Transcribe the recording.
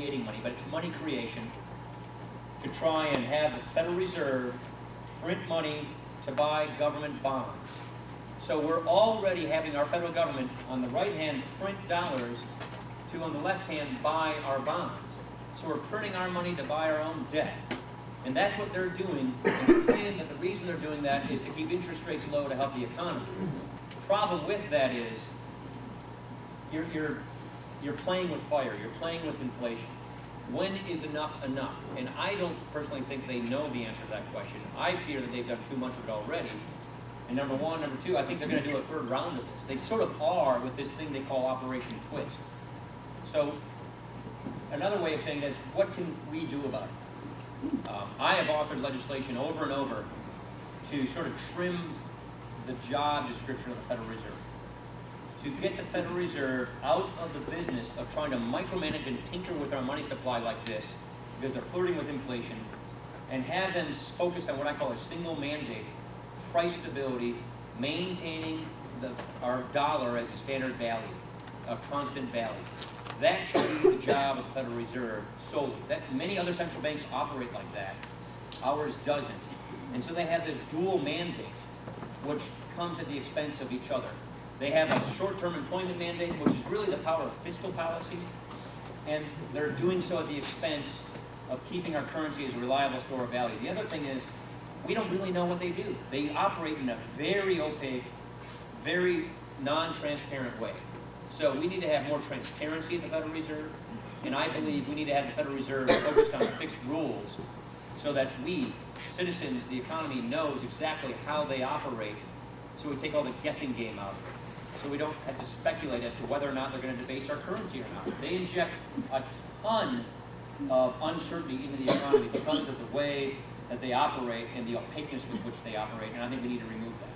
creating money, but it's money creation to try and have the Federal Reserve print money to buy government bonds. So we're already having our federal government on the right hand print dollars to on the left hand buy our bonds. So we're printing our money to buy our own debt. And that's what they're doing. And they claim that the reason they're doing that is to keep interest rates low to help the economy. The problem with that is you're playing with fire. You're playing with inflation. When is enough enough? And I don't personally think they know the answer to that question. I fear that they've done too much of it already. And number one, number two, I think they're going to do a third round of this. They sort of are with this thing they call Operation Twist. So another way of saying this, what can we do about it? I have authored legislation over and over to sort of trim the job description of the Federal Reserve, to get the Federal Reserve out of the business of trying to micromanage and tinker with our money supply like this, because they're flirting with inflation, and have them focused on what I call a single mandate: price stability, maintaining our dollar as a standard value, a constant value. That should be the job of the Federal Reserve solely. Many other central banks operate like that. Ours doesn't. And so they have this dual mandate, which comes at the expense of each other. They have a short-term employment mandate, which is really the power of fiscal policy, and they're doing so at the expense of keeping our currency as a reliable store of value. The other thing is, we don't really know what they do. They operate in a very opaque, very non-transparent way. So we need to have more transparency at the Federal Reserve, and I believe we need to have the Federal Reserve focused on fixed rules so that we, citizens, the economy, knows exactly how they operate, so we take all the guessing game out of it. So we don't have to speculate as to whether or not they're going to debase our currency or not. They inject a ton of uncertainty into the economy because of the way that they operate and the opaqueness with which they operate, and I think we need to remove that.